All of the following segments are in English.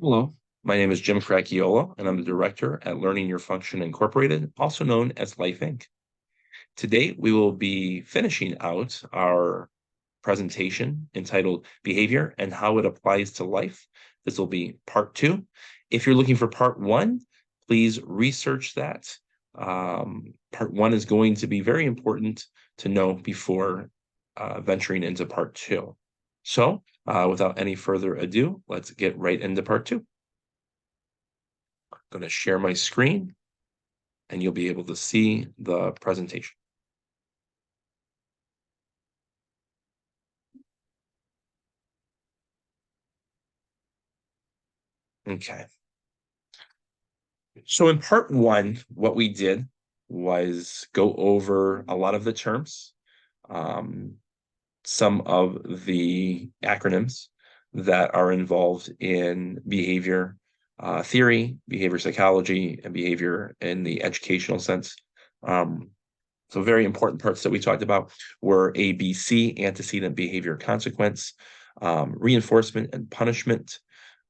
Hello, my name is Jim Fracchiola, and I'm the director at Learning Your Function Incorporated, also known as LYF Inc. Today, we will be finishing out our presentation entitled Behavior and How It Applies to Life. This will be part two. If you're looking for part one, please research that. Part one is going to be very important to know before venturing into part two. So, without any further ado, let's get right into part two. I'm going to share my screen and you'll be able to see the presentation. Okay. So in part one, what we did was go over a lot of the terms, um, some of the acronyms that are involved in behavior theory, behavior psychology, and behavior in the educational sense. Um, so very important parts that we talked about were ABC, antecedent behavior consequence, reinforcement and punishment,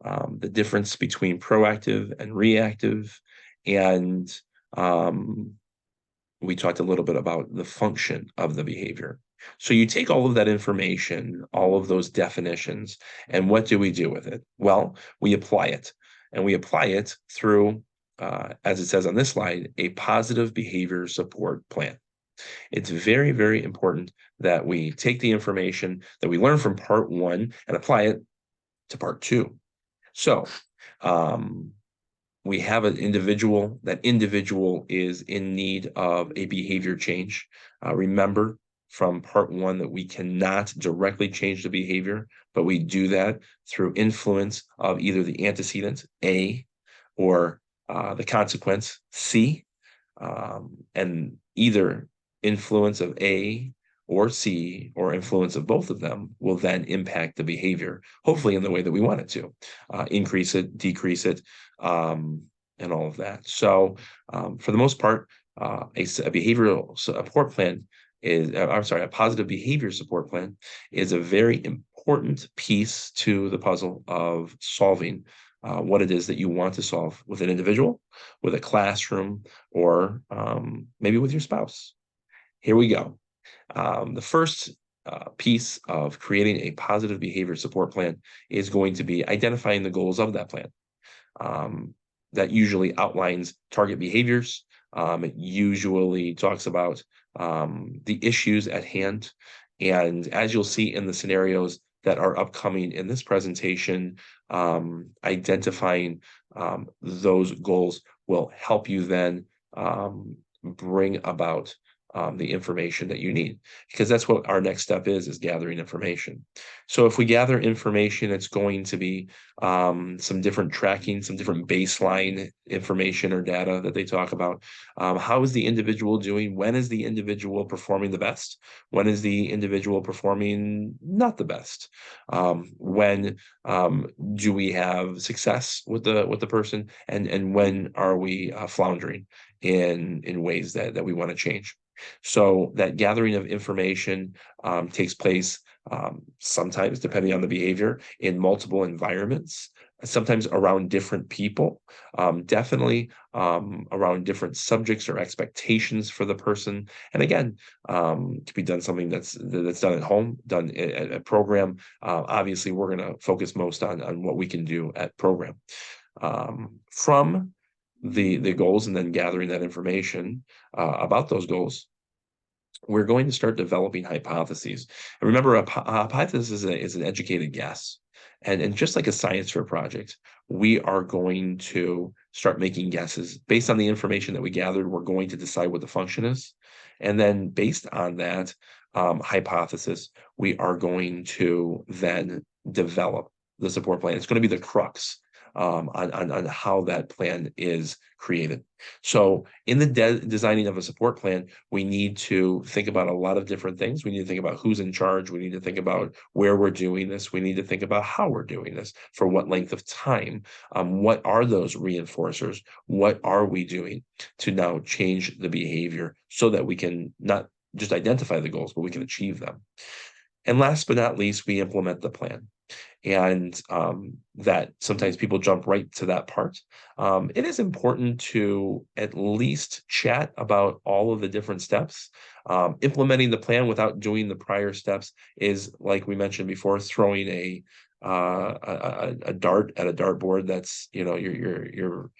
the difference between proactive and reactive, and um, we talked a little bit about the function of the behavior. So you take all of that information, all of those definitions, and what do we do with it? Well, we apply it, and we apply it through, as it says on this slide, a positive behavior support plan. It's very, very important that we take the information that we learned from part one and apply it to part two. So um, we have an individual. That individual is in need of a behavior change. Remember from part one that we cannot directly change the behavior, but we do that through influence of either the antecedent, A, or the consequence, C. And either influence of A or C or influence of both of them will then impact the behavior, hopefully in the way that we want it to, increase it, decrease it, and all of that. So for the most part, a behavioral support plan is, I'm sorry, a positive behavior support plan is a very important piece to the puzzle of solving what it is that you want to solve with an individual, with a classroom, or maybe with your spouse. Here we go. The first piece of creating a positive behavior support plan is going to be identifying the goals of that plan. That usually outlines target behaviors. It usually talks about the issues at hand. And as you'll see in the scenarios that are upcoming in this presentation, identifying those goals will help you then bring about the information that you need, because that's what our next step is gathering information. So if we gather information, it's going to be some different tracking, some different baseline information or data that they talk about. How is the individual doing? When is the individual performing the best? When is the individual performing not the best? When do we have success with the person, and when are we floundering in ways that we want to change? So that gathering of information takes place sometimes, depending on the behavior, in multiple environments, sometimes around different people, definitely around different subjects or expectations for the person. And again, to be done something that's done at home, done at a program. Obviously, we're going to focus most on what we can do at program. From the goals and then gathering that information about those goals, we're going to start developing hypotheses. And remember, a hypothesis is an educated guess. And just like a science fair project, we are going to start making guesses based on the information that we gathered. We're going to decide what the function is. And then based on that hypothesis, we are going to then develop the support plan. It's going to be the crux on how that plan is created. So in the designing of a support plan, we need to think about a lot of different things. We need to think about who's in charge. We need to think about where we're doing this. We need to think about how we're doing this, for what length of time. What are those reinforcers? What are we doing to now change the behavior so that we can not just identify the goals, but we can achieve them? And last but not least, we implement the plan. And that sometimes people jump right to that part. It is important to at least chat about all of the different steps. Implementing the plan without doing the prior steps is, like we mentioned before, throwing a dart at a dartboard that's, you're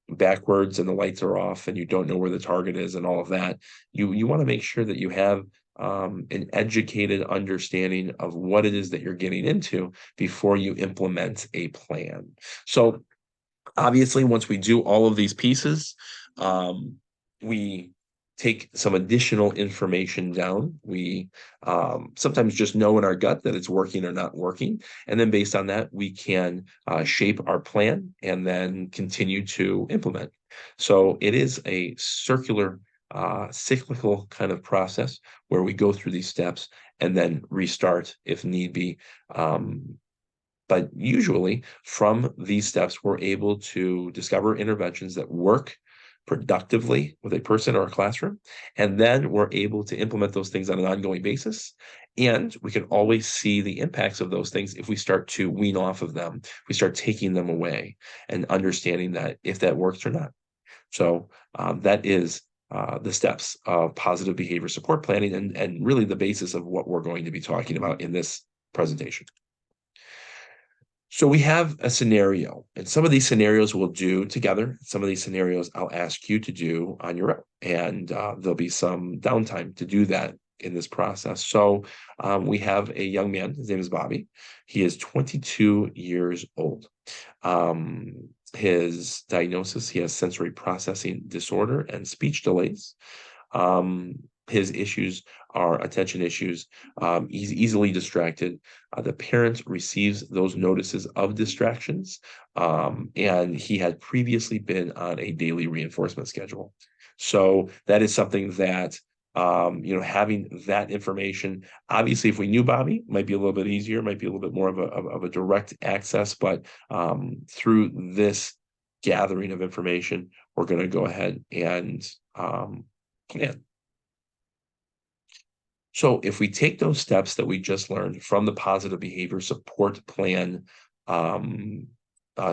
backwards and the lights are off and you don't know where the target is and all of that. You want to make sure that you have an educated understanding of what it is that you're getting into before you implement a plan. So obviously, once we do all of these pieces, we take some additional information down. We sometimes just know in our gut that it's working or not working. And then based on that, we can shape our plan and then continue to implement. So it is a circular, cyclical kind of process where we go through these steps and then restart if need be. But usually from these steps, we're able to discover interventions that work productively with a person or a classroom. And then we're able to implement those things on an ongoing basis. And we can always see the impacts of those things if we start to wean off of them, if we start taking them away and understanding that if that works or not. So that is the steps of positive behavior support planning and really the basis of what we're going to be talking about in this presentation. So we have a scenario, and some of these scenarios we'll do together. Some of these scenarios I'll ask you to do on your own, and there'll be some downtime to do that in this process. So we have a young man. His name is Bobby. He is 22 years old. His diagnosis, he has sensory processing disorder and speech delays. His issues are attention issues. He's easily distracted. The parent receives those notices of distractions, and he had previously been on a daily reinforcement schedule. So that is something that, having that information, obviously, if we knew Bobby, might be a little bit easier, might be a little bit more of a direct access, but through this gathering of information, we're going to go ahead and plan. So if we take those steps that we just learned from the positive behavior support plan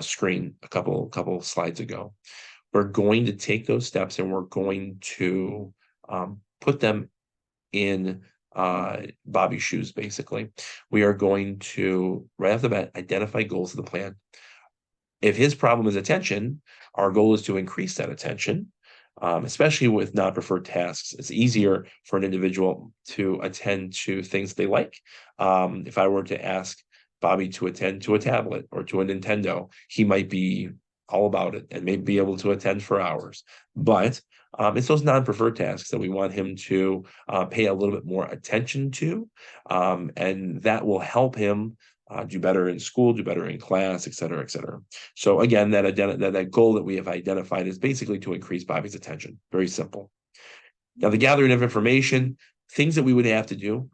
screen a couple slides ago, we're going to take those steps and we're going to put them in Bobby's shoes, basically. We are going to, right off the bat, identify goals of the plan. If his problem is attention, our goal is to increase that attention. Especially with non-preferred tasks. It's easier for an individual to attend to things they like. If I were to ask Bobby to attend to a tablet or to a Nintendo, he might be all about it and may be able to attend for hours. But it's those non-preferred tasks that we want him to pay a little bit more attention to, and that will help him do better in school, do better in class, et cetera, et cetera. So again, that goal that we have identified is basically to increase Bobby's attention. Very simple. Now, the gathering of information, things that we would have to do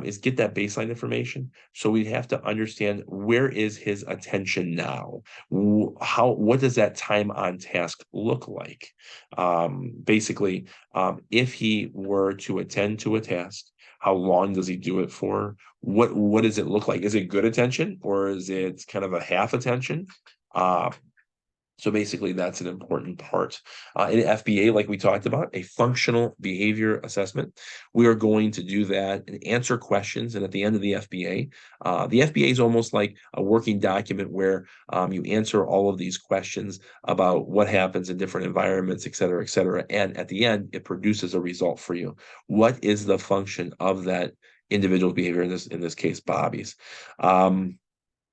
is get that baseline information. So we'd have to understand, where is his attention now? What does that time on task look like? Basically, if he were to attend to a task, how long does he do it for? What does it look like? Is it good attention or is it kind of a half attention? So basically, that's an important part. In FBA, like we talked about, a functional behavior assessment, we are going to do that and answer questions. And at the end of the FBA is almost like a working document where you answer all of these questions about what happens in different environments, et cetera, et cetera. And at the end, it produces a result for you. What is the function of that individual behavior, in this case, Bobby's?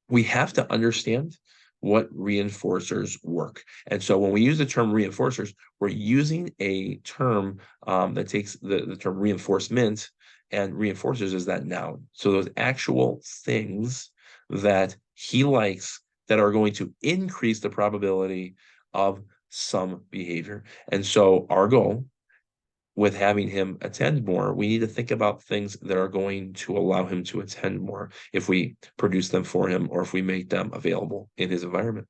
We have to understand what reinforcers work. And so when we use the term reinforcers, we're using a term that takes the term reinforcement and reinforcers is that noun. So those actual things that he likes that are going to increase the probability of some behavior. And so our goal with having him attend more, we need to think about things that are going to allow him to attend more if we produce them for him or if we make them available in his environment.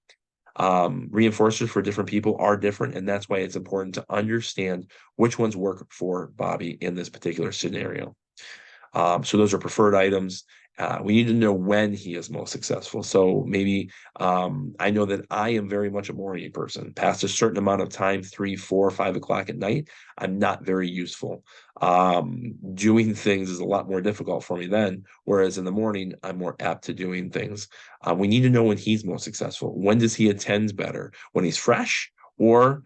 Reinforcers for different people are different, and that's why it's important to understand which ones work for Bobby in this particular scenario. So those are preferred items. We need to know when he is most successful. So maybe I know that I am very much a morning person. Past a certain amount of time, 3, 4, 5 o'clock at night, I'm not very useful. Doing things is a lot more difficult for me then, whereas in the morning, I'm more apt to doing things. We need to know when he's most successful. When does he attend better? When he's fresh, or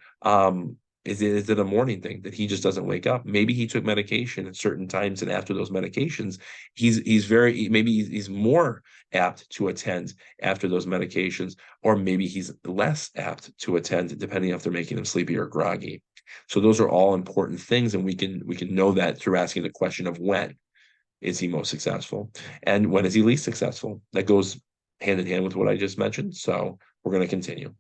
is it a morning thing that he just doesn't wake up? Maybe he took medication at certain times, and after those medications, he's very maybe he's more apt to attend after those medications, or maybe he's less apt to attend depending if they're making him sleepy or groggy. So those are all important things, and we can know that through asking the question of when is he most successful and when is he least successful. That goes hand in hand with what I just mentioned. So we're going to continue.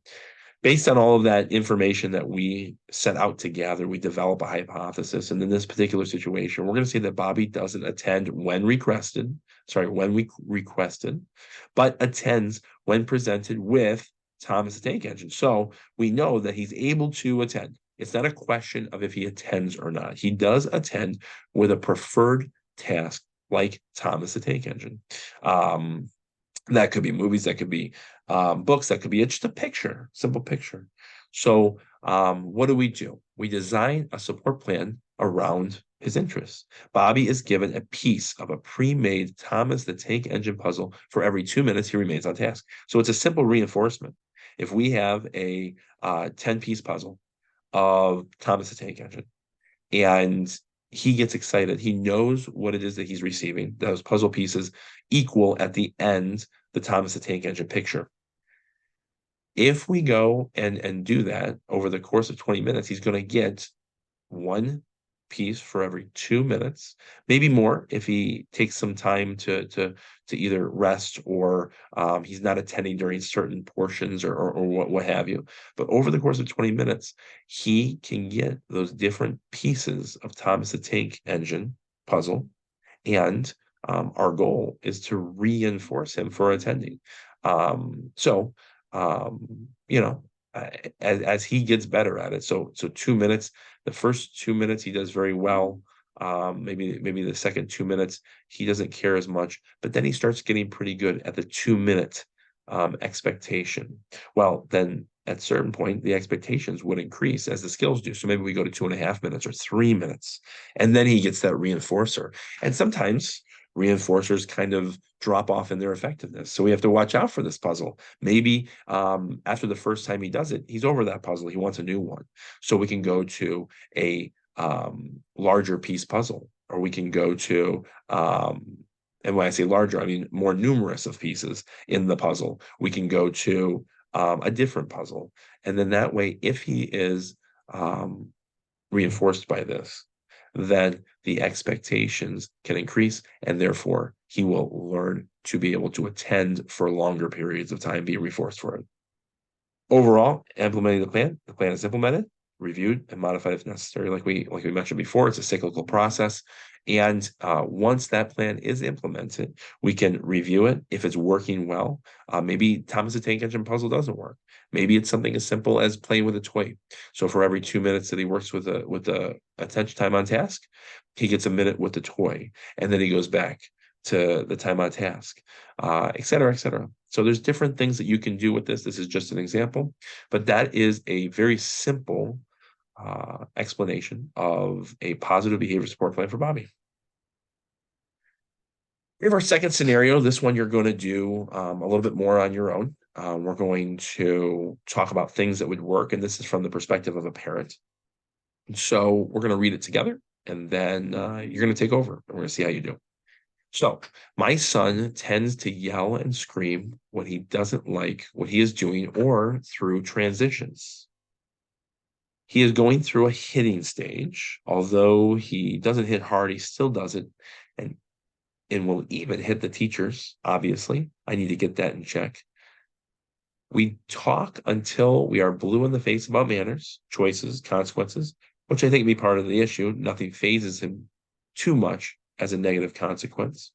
Based on all of that information that we set out to gather, we develop a hypothesis. And in this particular situation, we're going to say that Bobby doesn't attend when we requested, but attends when presented with Thomas the Tank Engine. So we know that he's able to attend. It's not a question of if he attends or not. He does attend with a preferred task like Thomas the Tank Engine. That could be movies, that could be books, that could be just a picture, simple picture. So what do? We design a support plan around his interests. Bobby is given a piece of a pre-made Thomas the Tank Engine puzzle for every 2 minutes he remains on task. So it's a simple reinforcement. If we have a 10-piece puzzle of Thomas the Tank Engine, and he gets excited. He knows what it is that he's receiving. Those puzzle pieces equal at the end the Thomas the Tank Engine picture. If we go and do that over the course of 20 minutes, he's going to get one piece for every 2 minutes, maybe more if he takes some time to either rest or he's not attending during certain portions or what have you. But over the course of 20 minutes, he can get those different pieces of Thomas the Tank Engine puzzle, and our goal is to reinforce him for attending. So you know, as he gets better at it. So 2 minutes, the first 2 minutes he does very well. Maybe the second 2 minutes he doesn't care as much, but then he starts getting pretty good at the 2 minute expectation. Well, then at a certain point the expectations would increase as the skills do. So maybe we go to 2.5 minutes or 3 minutes, and then he gets that reinforcer. And sometimes reinforcers kind of drop off in their effectiveness. So we have to watch out for this puzzle. Maybe after the first time he does it, he's over that puzzle. He wants a new one. So we can go to a larger piece puzzle, or we can go to, and when I say larger, I mean more numerous of pieces in the puzzle. We can go to a different puzzle. And then that way, if he is reinforced by this, then the expectations can increase, and therefore he will learn to be able to attend for longer periods of time, be reinforced for it. Overall, implementing the plan is implemented, reviewed, and modified if necessary. Like we mentioned before, it's a cyclical process. And once that plan is implemented, we can review it if it's working well. Maybe Thomas the Tank Engine puzzle doesn't work. Maybe it's something as simple as playing with a toy. So for every 2 minutes that he works with the attention time on task, he gets a minute with the toy, and then he goes back to the time on task, et cetera, et cetera. So there's different things that you can do with this. This is just an example, but that is a very simple explanation of a positive behavior support plan for Bobby. We have our second scenario. This one you're going to do a little bit more on your own. We're going to talk about things that would work, and this is from the perspective of a parent. So we're going to read it together, and then you're going to take over, and we're going to see how you do. So my son tends to yell and scream when he doesn't like what he is doing or through transitions. He is going through a hitting stage. Although he doesn't hit hard, he still does it, and will even hit the teachers. Obviously, I need to get that in check. We talk until we are blue in the face about manners, choices, consequences, which I think would be part of the issue. Nothing phases him too much as a negative consequence.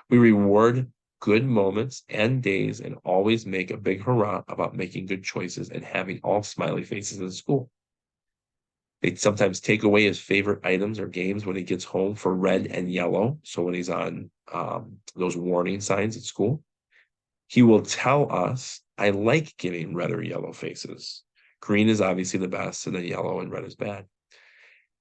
We reward good moments and days and always make a big hurrah about making good choices and having all smiley faces in school. They sometimes take away his favorite items or games when he gets home for red and yellow. So when he's on those warning signs at school, he will tell us, I like getting red or yellow faces. Green is obviously the best, and then yellow and red is bad.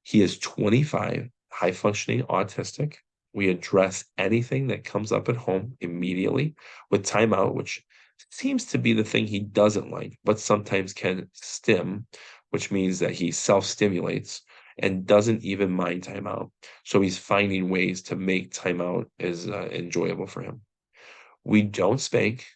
He is 25, high functioning autistic. We address anything that comes up at home immediately with timeout, which seems to be the thing he doesn't like, but sometimes can stim, which means that he self stimulates and doesn't even mind timeout. So he's finding ways to make timeout as enjoyable for him. We don't spank.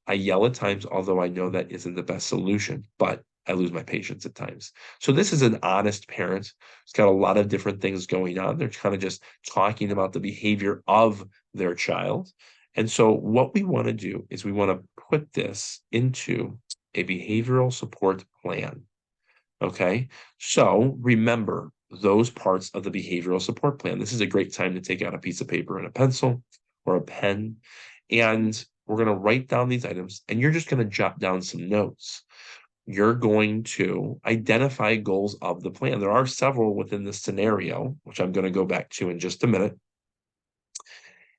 I yell at times, although I know that isn't the best solution, but I lose my patience at times. So this is an honest parent. It's got a lot of different things going on. They're kind of just talking about the behavior of their child. And so what we want to do is we want to put this into a behavioral support plan. Okay. So remember those parts of the behavioral support plan. This is a great time to take out a piece of paper and a pencil or a pen. And we're going to write down these items and you're just going to jot down some notes. You're going to identify goals of the plan. There are several within this scenario, which I'm going to go back to in just a minute.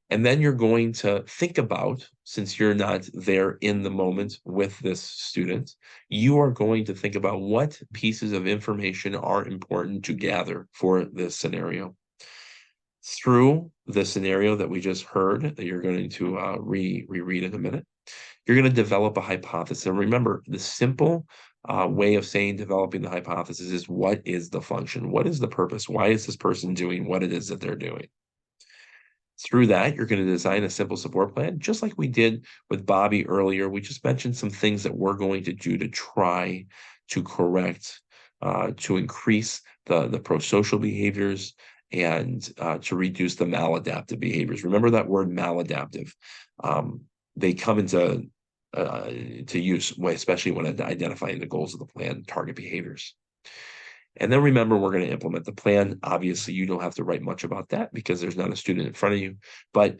And then you're going to think about, since you're not there in the moment with this student, you are going to think about what pieces of information are important to gather for this scenario. Through the scenario that we just heard, that you're going to reread in a minute, you're going to develop a hypothesis. And remember, the simple way of saying developing the hypothesis is what is the function? What is the purpose? Why is this person doing what it is that they're doing? Through that, you're going to design a simple support plan, just like we did with Bobby earlier. We just mentioned some things that we're going to do to try to correct, to increase the pro-social behaviors and to reduce the maladaptive behaviors. Remember that word maladaptive. They come into to use, especially when identifying the goals of the plan, target behaviors. And then remember, we're going to implement the plan. Obviously, you don't have to write much about that because there's not a student in front of you. But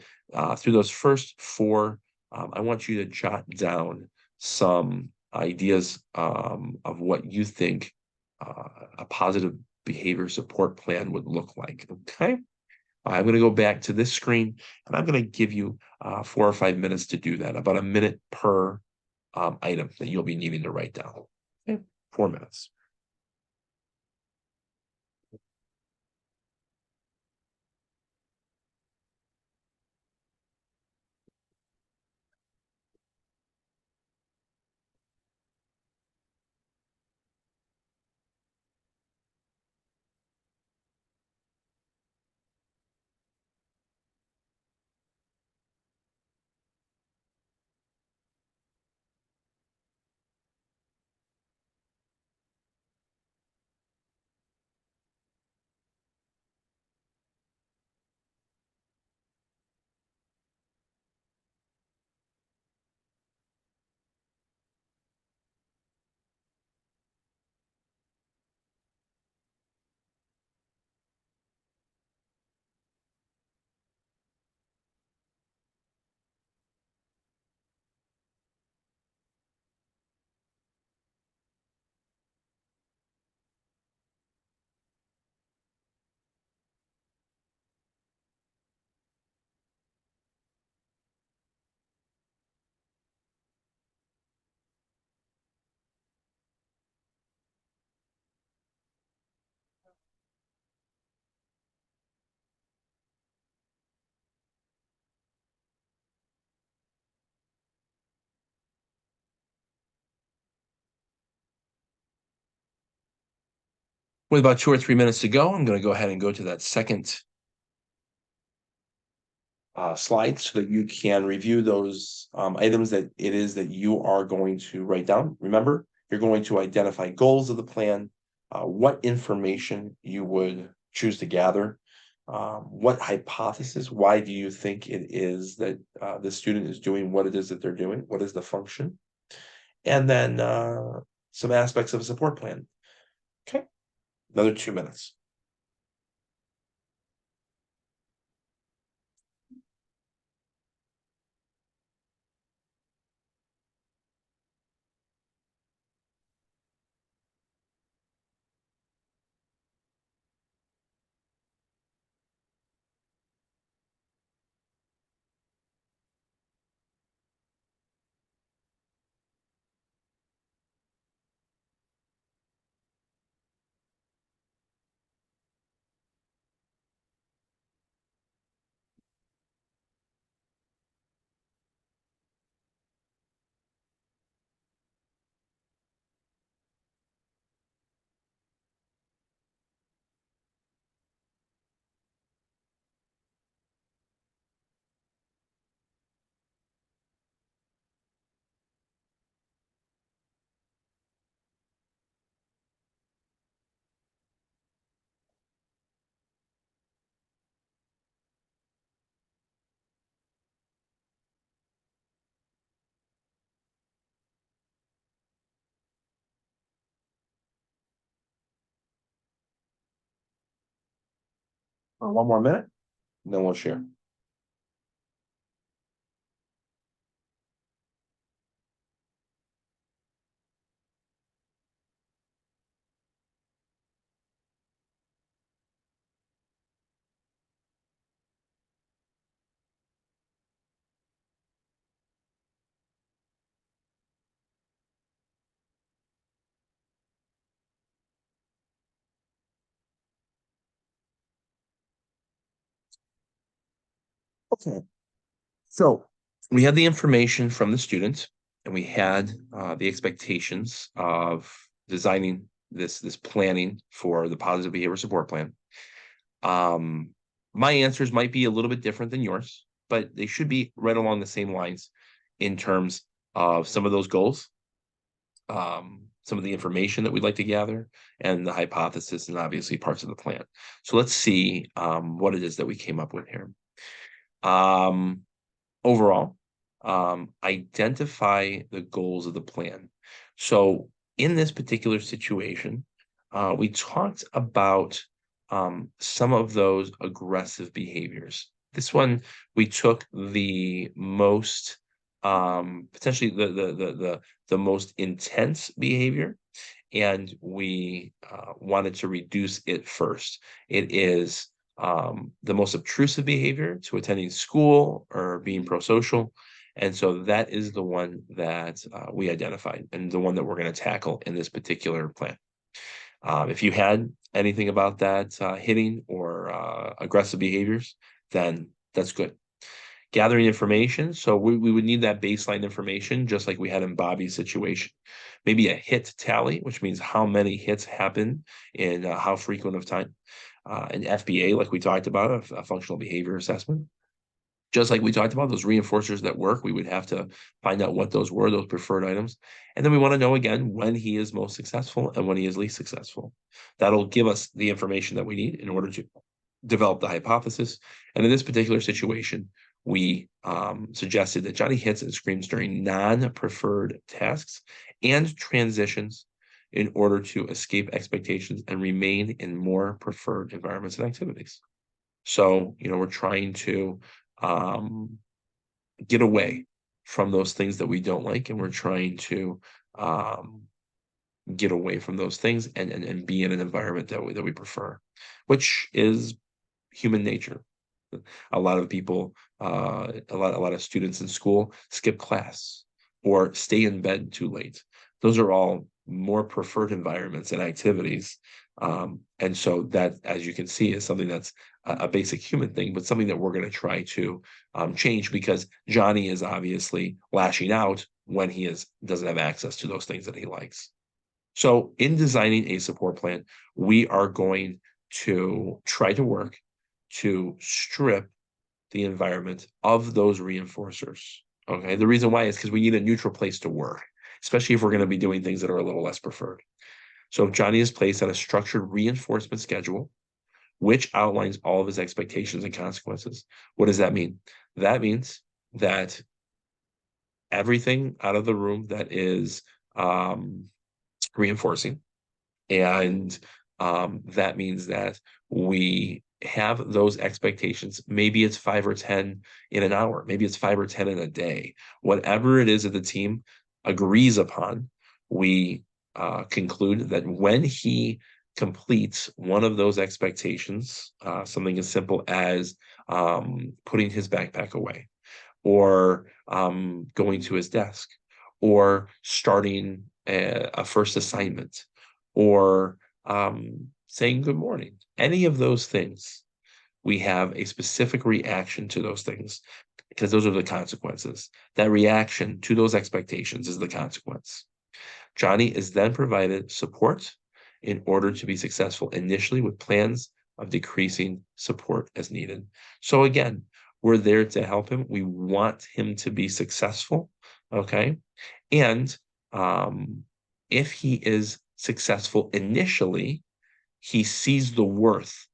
through those first four, I want you to jot down some ideas of what you think a positive behavior support plan would look like. Okay. I'm going to go back to this screen and I'm going to give you 4 or 5 minutes to do that, about a minute per item that you'll be needing to write down. Okay. 4 minutes. With about 2 or 3 minutes to go, I'm going to go ahead and go to that second slide so that you can review those items that it is that you are going to write down. Remember, you're going to identify goals of the plan, what information you would choose to gather, what hypothesis, why do you think it is that the student is doing what it is that they're doing, what is the function, and then some aspects of a support plan. Okay, another 2 minutes. for one more minute, and then we'll share. Okay. So we had the information from the student, and we had the expectations of designing this planning for the positive behavior support plan. Um, my answers might be a little bit different than yours, but they should be right along the same lines in terms of some of those goals, some of the information that we'd like to gather, and the hypothesis, and obviously parts of the plan. So let's see what it is that we came up with here. Um, Overall, identify the goals of the plan. So in this particular situation, we talked about some of those aggressive behaviors. This one, we took the most potentially the most intense behavior, and we wanted to reduce it first. It is the most obtrusive behavior to attending school or being pro-social. And so that is the one that we identified, and the one that we're going to tackle in this particular plan. If you had anything about that hitting or aggressive behaviors, then that's good. Gathering information. So we would need that baseline information, just like we had in Bobby's situation. Maybe a hit tally, which means how many hits happen in how frequent of time. An FBA, like we talked about, a functional behavior assessment. Just like we talked about, those reinforcers that work, we would have to find out what those were, those preferred items. And then we want to know again when he is most successful and when he is least successful. That'll give us the information that we need in order to develop the hypothesis. And in this particular situation, we suggested that Johnny hits and screams during non-preferred tasks and transitions in order to escape expectations and remain in more preferred environments and activities. So, we're trying to um, get away from those things that we don't like, and we're trying to um, get away from those things and be in an environment that we prefer, which is human nature. A lot of people, a lot of students in school skip class or stay in bed too late. Those are all more preferred environments and activities. And so that, as you can see, is something that's a basic human thing, but something that we're going to try to change, because Johnny is obviously lashing out when he doesn't have access to those things that he likes. So in designing a support plan, we are going to try to work to strip the environment of those reinforcers. Okay. The reason why is because we need a neutral place to work, especially if we're going to be doing things that are a little less preferred. So if Johnny is placed on a structured reinforcement schedule, which outlines all of his expectations and consequences, what does that mean? That means that everything out of the room that is reinforcing, and that means that we have those expectations. Maybe it's 5 or 10 in an hour. Maybe it's 5 or 10 in a day. Whatever it is that the team agrees upon, we conclude that when he completes one of those expectations, something as simple as putting his backpack away, or going to his desk, or starting a first assignment, or saying good morning. Any of those things, we have a specific reaction to those things, because those are the consequences. That reaction to those expectations is the consequence. Johnny is then provided support in order to be successful initially, with plans of decreasing support as needed. So again, we're there to help him. We want him to be successful. Okay. And if he is successful initially, he sees the worth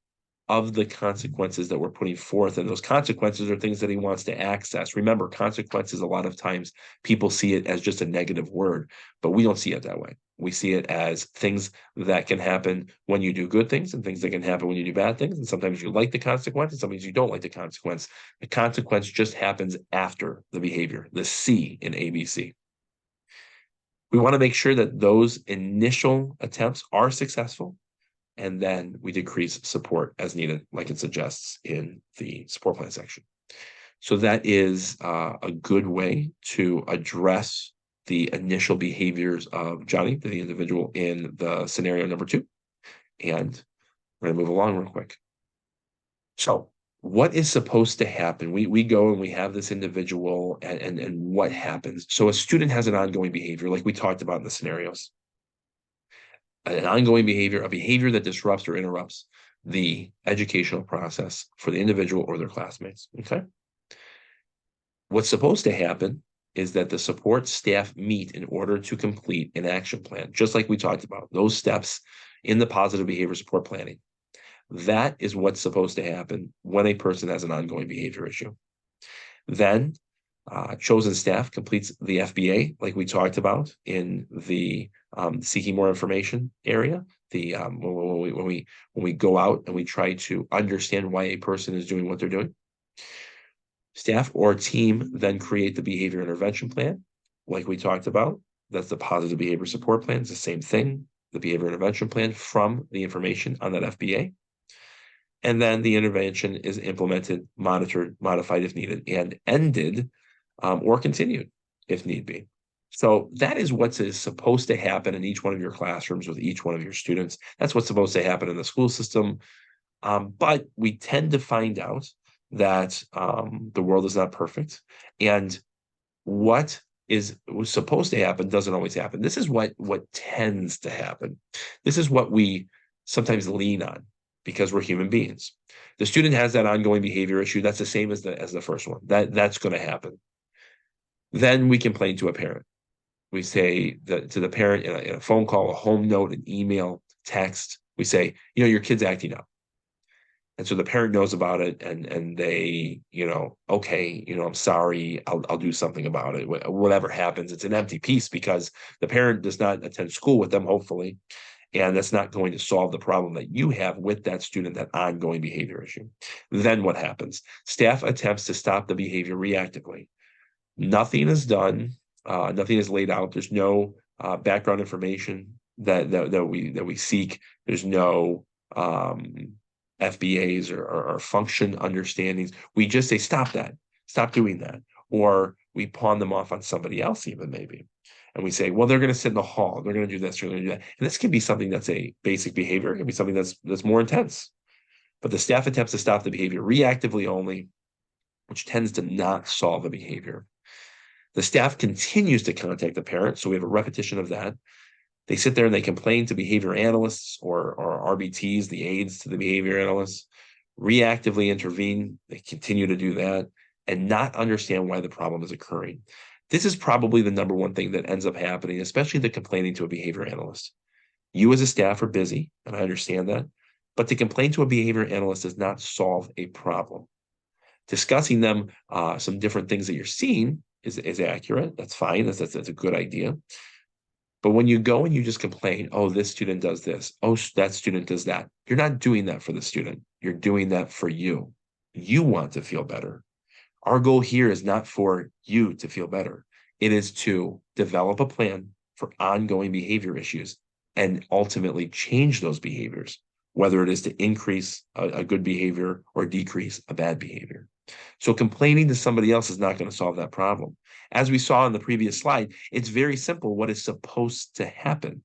of the consequences that we're putting forth. And those consequences are things that he wants to access. Remember, consequences, a lot of times people see it as just a negative word, but we don't see it that way. We see it as things that can happen when you do good things and things that can happen when you do bad things. And sometimes you like the consequence and sometimes you don't like the consequence. The consequence just happens after the behavior, the C in ABC. We want to make sure that those initial attempts are successful, and then we decrease support as needed, like it suggests in the support plan section. So that is a good way to address the initial behaviors of Johnny, the individual in the scenario number 2. And we're going to move along real quick. So what is supposed to happen? We go and we have this individual, and what happens? So a student has an ongoing behavior, like we talked about in the scenarios. An ongoing behavior, a behavior that disrupts or interrupts the educational process for the individual or their classmates, okay? What's supposed to happen is that the support staff meet in order to complete an action plan, just like we talked about, those steps in the positive behavior support planning. That is what's supposed to happen when a person has an ongoing behavior issue. Then chosen staff completes the FBA, like we talked about in the seeking more information area. The when we go out and we try to understand why a person is doing what they're doing. Staff or team then create the behavior intervention plan, like we talked about. That's the positive behavior support plan. It's the same thing, the behavior intervention plan from the information on that FBA. And then the intervention is implemented, monitored, modified if needed, and ended or continued if need be. So that is what is supposed to happen in each one of your classrooms with each one of your students. That's what's supposed to happen in the school system. But we tend to find out that the world is not perfect. And what was supposed to happen doesn't always happen. This is what tends to happen. This is what we sometimes lean on because we're human beings. The student has that ongoing behavior issue. That's the same as the first one. That's going to happen. Then we complain to a parent. We say to the parent in a phone call, a home note, an email, text. We say, your kid's acting up. And so the parent knows about it, and they, okay, I'm sorry, I'll do something about it. Whatever happens, it's an empty piece because the parent does not attend school with them, hopefully, and that's not going to solve the problem that you have with that student, that ongoing behavior issue. Then what happens? Staff attempts to stop the behavior reactively. Nothing is done. Nothing is laid out. There's no background information that we seek. There's no FBAs or function understandings. We just say, stop that, stop doing that. Or we pawn them off on somebody else even maybe. And we say, well, they're going to sit in the hall. They're going to do this, they're going to do that. And this can be something that's a basic behavior. It can be something that's more intense. But the staff attempts to stop the behavior reactively only, which tends to not solve the behavior. The staff continues to contact the parent. So we have a repetition of that. They sit there and they complain to behavior analysts or RBTs, the aides to the behavior analysts, reactively intervene. They continue to do that and not understand why the problem is occurring. This is probably the number one thing that ends up happening, especially the complaining to a behavior analyst. You as a staff are busy, and I understand that, but to complain to a behavior analyst does not solve a problem. Discussing them, some different things that you're seeing is accurate. That's fine. That's a good idea. But when you go and you just complain, oh, this student does this, oh, that student does that, you're not doing that for the student. You're doing that for you. You want to feel better. Our goal here is not for you to feel better. It is to develop a plan for ongoing behavior issues and ultimately change those behaviors, whether it is to increase a good behavior or decrease a bad behavior. So complaining to somebody else is not going to solve that problem. As we saw in the previous slide, it's very simple what is supposed to happen.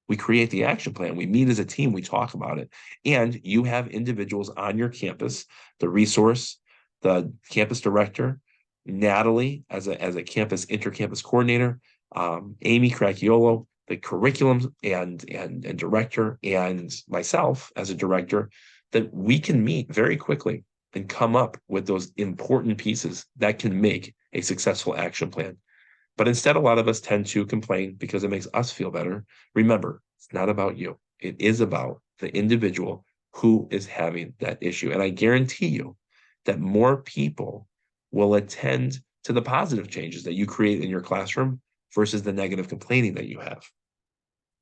We create the action plan. We meet as a team. We talk about it. And you have individuals on your campus, the resource, the campus director, Natalie as a campus intercampus coordinator, Amy Cracchiolo, the curriculum and director, and myself as a director, that we can meet very quickly and come up with those important pieces that can make a successful action plan. But instead, a lot of us tend to complain because it makes us feel better. Remember, it's not about you. It is about the individual who is having that issue. And I guarantee you that more people will attend to the positive changes that you create in your classroom versus the negative complaining that you have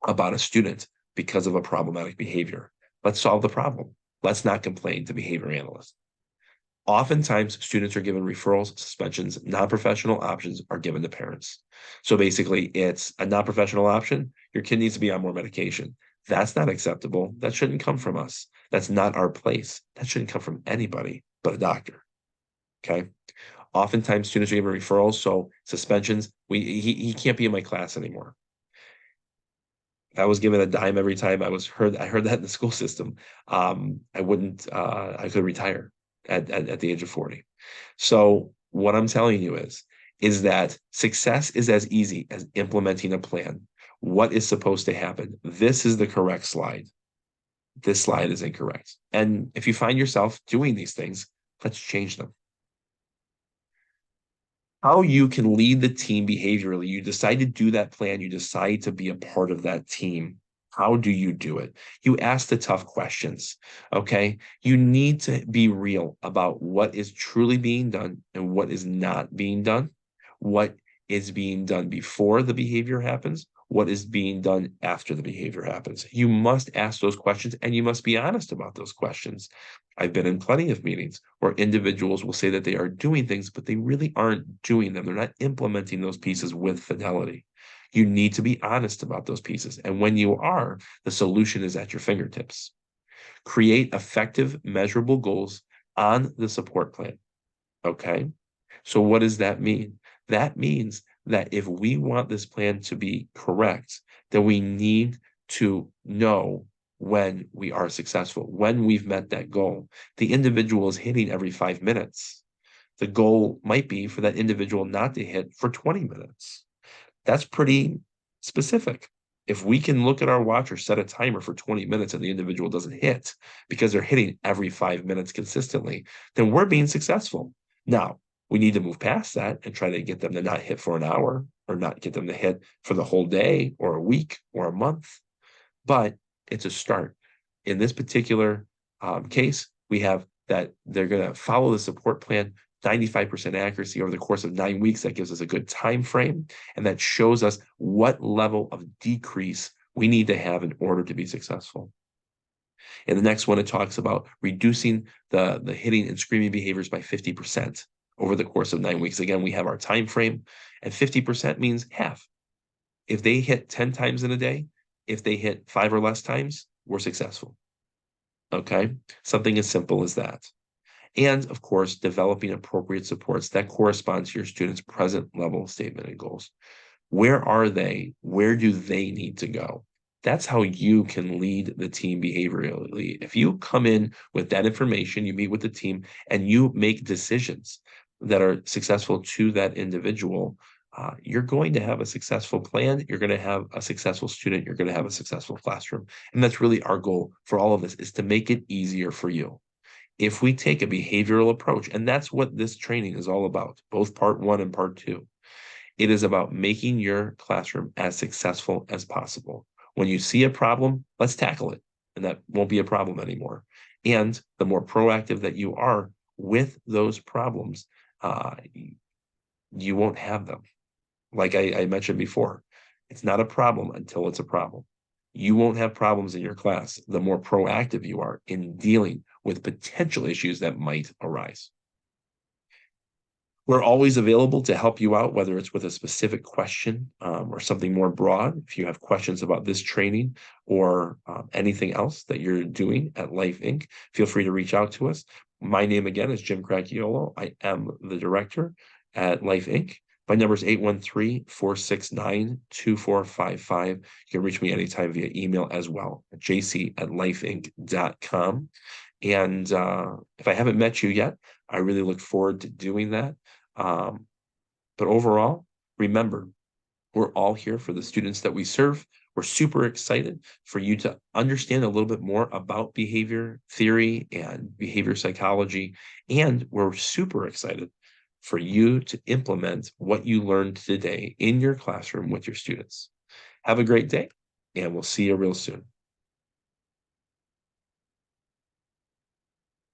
about a student because of a problematic behavior. Let's solve the problem. Let's not complain to behavior analysts. Oftentimes, students are given referrals, suspensions, non-professional options are given to parents. So basically, it's a non-professional option. Your kid needs to be on more medication. That's not acceptable. That shouldn't come from us. That's not our place. That shouldn't come from anybody but a doctor. Okay. Oftentimes, students are given referrals, so suspensions. He can't be in my class anymore. I was given a dime every time I heard that in the school system. I could retire at the age of 40. So what I'm telling you is that success is as easy as implementing a plan. What is supposed to happen? This is the correct slide. This slide is incorrect. And if you find yourself doing these things, let's change them. How you can lead the team behaviorally. You decide to do that plan, you decide to be a part of that team. How do you do it? You ask the tough questions. Okay. You need to be real about what is truly being done and what is not being done, what is being done before the behavior happens, what is being done after the behavior happens. You must ask those questions and you must be honest about those questions. I've been in plenty of meetings where individuals will say that they are doing things, but they really aren't doing them. They're not implementing those pieces with fidelity. You need to be honest about those pieces. And when you are, the solution is at your fingertips. Create effective, measurable goals on the support plan. Okay. So, what does that mean? That means that if we want this plan to be correct, then we need to know when we are successful, when we've met that goal. The individual is hitting every 5 minutes. The goal might be for that individual not to hit for 20 minutes. That's pretty specific. If we can look at our watch or set a timer for 20 minutes and the individual doesn't hit because they're hitting every 5 minutes consistently, then we're being successful. Now, we need to move past that and try to get them to not hit for an hour or not get them to hit for the whole day or a week or a month. But it's a start. In this particular case, we have that they're going to follow the support plan 95% accuracy over the course of 9 weeks. That gives us a good time frame, and that shows us what level of decrease we need to have in order to be successful. In the next one, it talks about reducing the hitting and screaming behaviors by 50% over the course of 9 weeks. Again, we have our time frame, and 50% means half. If they hit 10 times in a day, if they hit 5 or less times, we're successful. Okay? Something as simple as that. And of course, developing appropriate supports that correspond to your students' present level statement and goals. Where are they? Where do they need to go? That's how you can lead the team behaviorally. If you come in with that information, you meet with the team and you make decisions that are successful to that individual, you're going to have a successful plan. You're going to have a successful student. You're going to have a successful classroom. And that's really our goal for all of this, is to make it easier for you. If we take a behavioral approach, and that's what this training is all about, both part 1 and part 2, it is about making your classroom as successful as possible. When you see a problem, let's tackle it, and that won't be a problem anymore. And the more proactive that you are with those problems, you won't have them. Like I mentioned before, it's not a problem until it's a problem. You won't have problems in your class the more proactive you are in dealing with potential issues that might arise. We're always available to help you out, whether it's with a specific question or something more broad. If you have questions about this training or anything else that you're doing at LYF Inc., feel free to reach out to us. My name again is Jim Cracchiolo. I am the director at LYF Inc. My number is 813-469-2455. You can reach me anytime via email as well, jc@lyfinc.com. And if I haven't met you yet, I really look forward to doing that. But overall, remember, we're all here for the students that we serve. We're super excited for you to understand a little bit more about behavior theory and behavior psychology. And we're super excited for you to implement what you learned today in your classroom with your students. Have a great day, and we'll see you real soon.